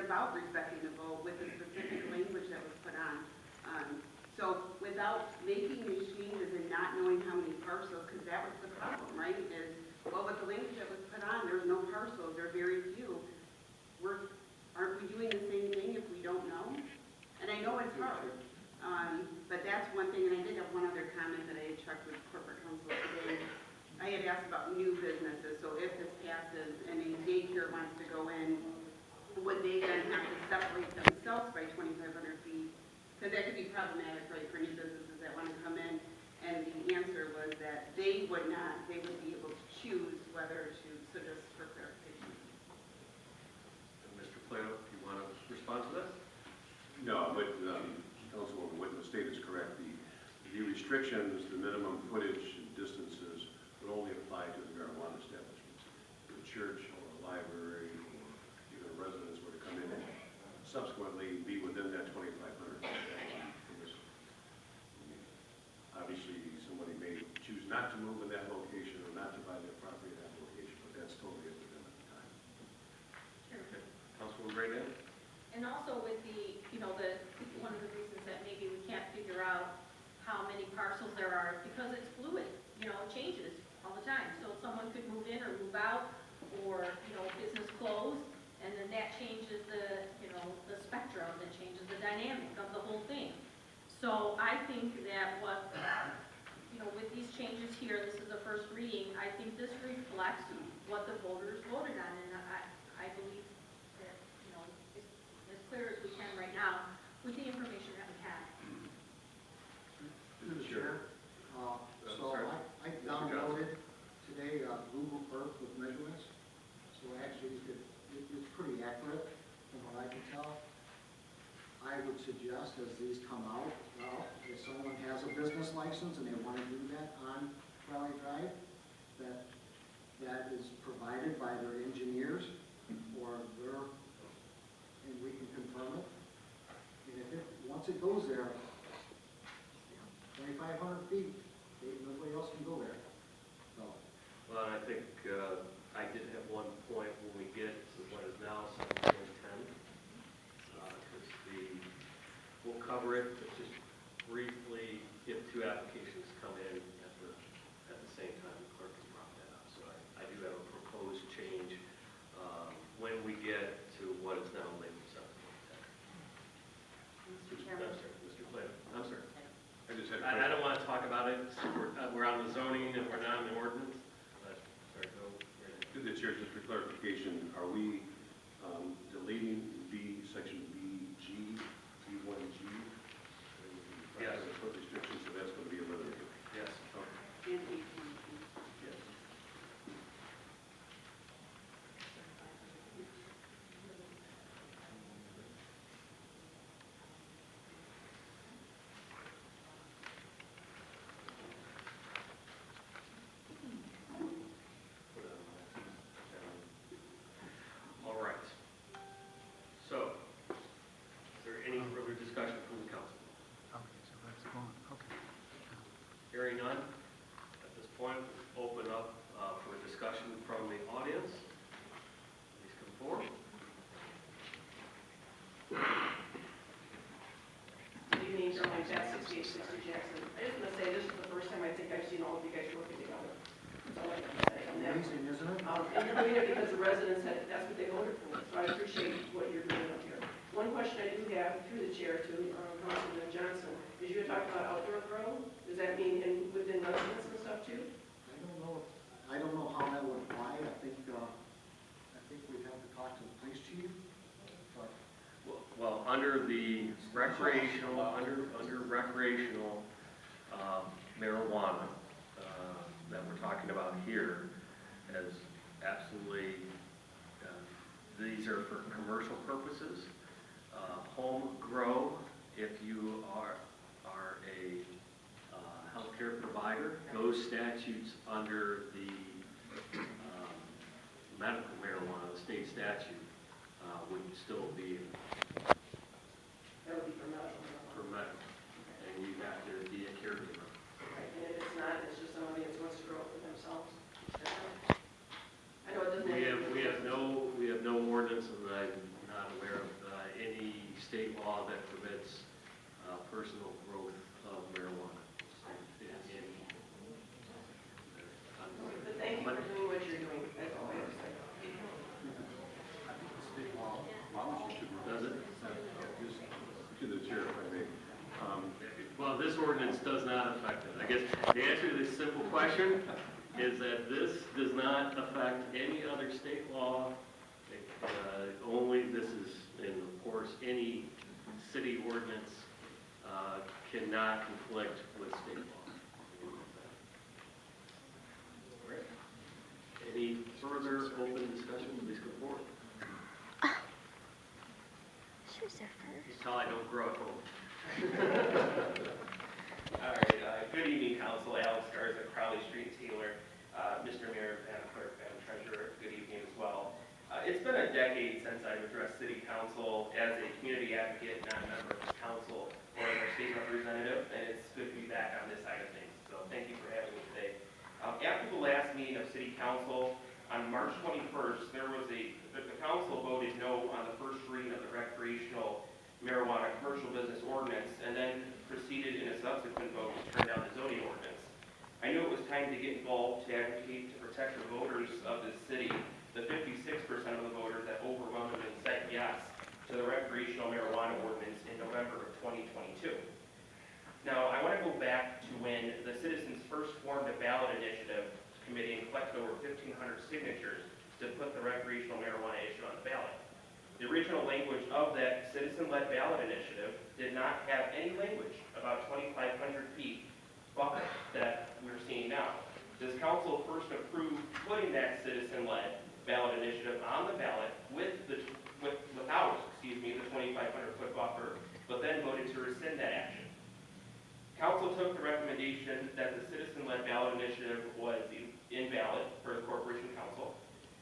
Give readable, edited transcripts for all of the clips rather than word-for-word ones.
about respecting the vote with the specific language that was put on. So without making these changes and not knowing how many parcels, because that was the problem, right? Is, well, with the language that was put on, there's no parcels, there are very few. Aren't we doing the same thing if we don't know? And I know it's hard, but that's one thing, and I did have one other comment that I had checked with corporate counsel today. I had asked about new businesses, so if this passes and a daycare wants to go in, would they then have to separate themselves by 2,500 feet? Because that could be problematic, right, for new businesses that want to come in. And the answer was that they would not, they would be able to choose whether to, so just for clarification. Mr. Plato, if you want to respond to that? No, but Councilwoman Whitten stated is correct. The restrictions, the minimum footage and distances would only apply to the marijuana establishments. The church or a library or even a residence were to come in and subsequently be within that 2,500. Obviously, somebody may choose not to move in that location or not to buy their property in that location, but that's totally up to them at the time. Okay. Councilwoman Brayden? And also with the, one of the reasons that maybe we can't figure out how many parcels there are, because it's fluid, it changes all the time. So someone could move in or move out, or, business closed, and then that changes the, the spectrum, that changes the dynamic of the whole thing. So I think that what, with these changes here, this is the first reading, I think this reflects what the voters voted on, and I believe that, as clear as we can right now, with the information that we have. Mr. Chair, I downloaded today Google Earth with measurements, so actually it's pretty accurate from what I can tell. I would suggest as these come out, well, if someone has a business license and they want to do that on Valley Drive, that is provided by their engineers or and we can confirm it. And once it goes there, 2,500 feet, nobody else can go there. So. Well, I think I did have one point when we get to what is now 1710. We'll cover it, but just briefly, if two applications come in at the same time, the clerk can prompt that up. So I do have a proposed change when we get to what is now labeled 1710. Mr. Chairman. I'm sorry, Mr. Plato. I'm sorry. I just had I don't want to talk about it. We're on the zoning and we're not on the ordinance. But sorry, go. To the chair, just for clarification, are we deleting section BG, B1G? Yes. Foot restrictions, so that's going to be eliminated. Yes. Okay. And 8.2. Yes. All right. So, is there any further discussion from the council? Okay, so that's gone, okay. Hearing none, at this point, we'll open up for discussion from the audience. Please come forward. Good evening, Jeremy Bass, 6860 Jackson. I just want to say this is the first time I think I've seen all of you guys working together. That's all I have to say on that. Amazing, isn't it? And you're doing it because the residents, that's what they voted for. So I appreciate what you're doing up here. One question I do have through the chair to Councilman Johnson is you were talking about outdoor grow. Does that mean within residents and stuff too? I don't know how that would apply. I think we'd have to talk to the police chief. But Well, under the recreational, under recreational marijuana that we're talking about here, as absolutely, these are for commercial purposes. Home grow, if you are a healthcare provider, those statutes under the medical marijuana, the state statute, would still be That would be for medical. for medical, and you have to be a caregiver. Right, and if it's not, it's just somebody that wants to grow it for themselves. I know it doesn't. We have no ordinance, and I'm not aware of personal growth of marijuana. But thank you for doing what you're doing, that's all I have to say. I think the state law allows you to. Does it? Just to the chair, if I may. Well, this ordinance does not affect it. I guess the answer to this simple question is that this does not affect any other state law. Only this is, and of course, any city ordinance cannot conflict with state law. All right. Any further open discussion? Please come forward. Who's there first? Just tell I don't grow at home. All right, good evening, Council. Alex Garza, Crowley Street, Taylor. Mr. Mayor, Madam Clerk, Madam Treasurer, good evening as well. It's been a decade since I've addressed City Council as a community advocate, not a member of the council or as our state representative, and it's good to be back on this side of things. So thank you for having me today. After the last meeting of City Council, on March 21st, the council voted no on the first reading of the recreational marijuana commercial business ordinance, and then proceeded in a subsequent vote to turn down the zoning ordinance. I knew it was time to get involved to advocate to protect the voters of this city, the 56% of the voters that overwhelmingly said yes to the recreational marijuana ordinance in November of 2022. Now, I want to go back to when the citizens first formed a ballot initiative committee and collected over 1,500 signatures to put the recreational marijuana issue on the ballot. The original language of that citizen-led ballot initiative did not have any language about 2,500 feet buffer that we're seeing now. This council first approved putting that citizen-led ballot initiative on the ballot without the 2,500-foot buffer, but then voted to rescind that action. Council took the recommendation that the citizen-led ballot initiative was invalid for the Corporation Council,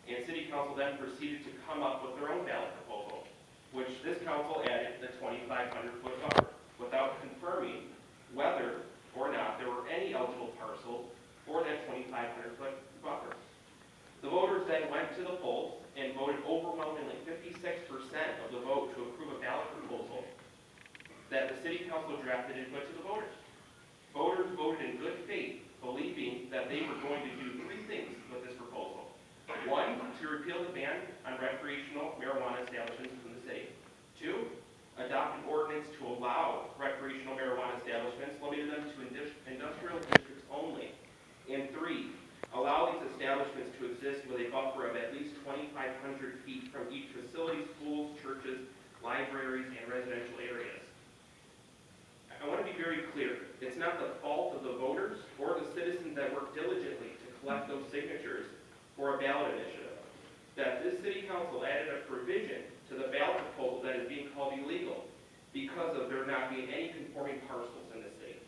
and City Council then proceeded to come up with their own ballot proposal, which this council added the 2,500-foot buffer without confirming whether or not there were any eligible parcels for that 2,500-foot buffer. The voters then went to the polls and voted overwhelmingly 56% of the vote to approve a ballot proposal that the City Council drafted and put to the voters. Voters voted in good faith, believing that they were going to do three things with this proposal. One, to repeal the ban on recreational marijuana establishments in the city. Two, adopt an ordinance to allow recreational marijuana establishments, limiting them to industrial districts only. And three, allow these establishments to exist with a buffer of at least 2,500 feet from each facility, schools, churches, libraries, and residential areas. I want to be very clear. It's not the fault of the voters or the citizens that worked diligently to collect those signatures for a ballot initiative that this City Council added a provision to the ballot proposal that is being called illegal because of there not being any conforming parcels in the city.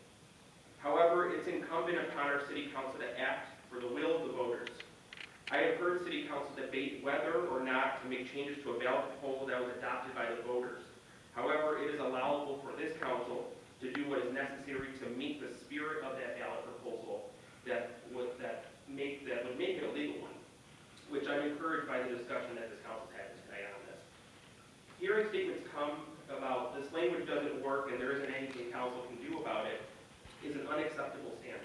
However, it's incumbent upon our City Council to act for the will of the voters. I have heard City Council debate whether or not to make changes to a ballot proposal that was adopted by the voters. However, it is allowable for this council to do what is necessary to meet the spirit of that ballot proposal that would make it a legal one, which I'm encouraged by the discussion that this council has tonight on this. Hearing statements come about this language doesn't work and there isn't anything council can do about it is an unacceptable stance.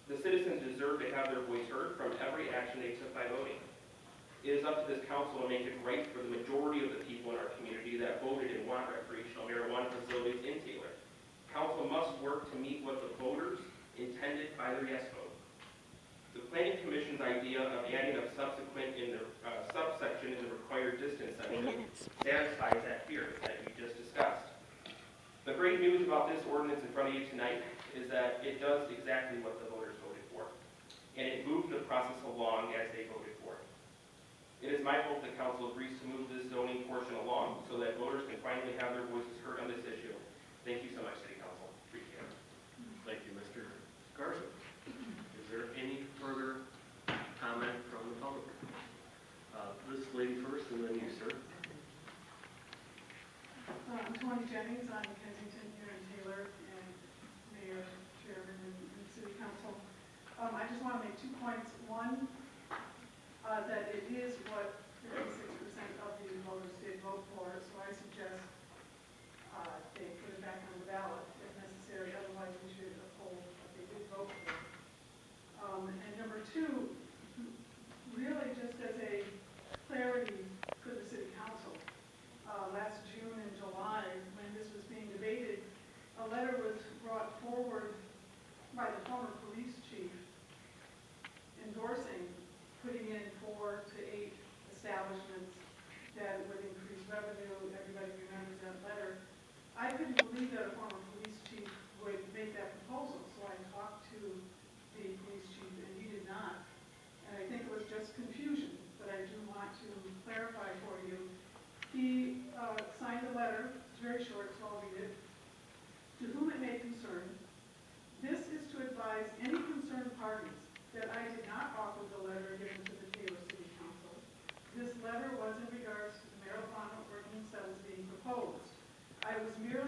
The citizens deserve to have their voice heard from every action they took by voting. It is up to this council to make it right for the majority of the people in our community that voted and want recreational marijuana facilities in Taylor. Council must work to meet what the voters intended by their yes vote. The Planning Commission's idea of adding a subsection in the required distance section satisfies that fear that we just discussed. The great news about this ordinance in front of you tonight is that it does exactly what the voters voted for, and it moved the process along as they voted for it. It is my hope that council agrees to move this zoning portion along so that voters can finally have their voices heard on this issue. Thank you so much, City Council. Appreciate it. Thank you, Mr. Garza. Is there any further comment from the public? This lady first, and then you, sir. I'm Tony Jennings, I'm Kensington here in Taylor, and Mayor, Chairman, and City Council. I just want to make 2 points. One, that it is what 56% of the voters did vote for, so I suggest they put it back on the ballot. very short, so I'll read it. To whom it may concern, this is to advise any concerned parties that I did not offer the letter given to the Taylor City Council. This letter was in regards to the marijuana ordinance that was being proposed. I was merely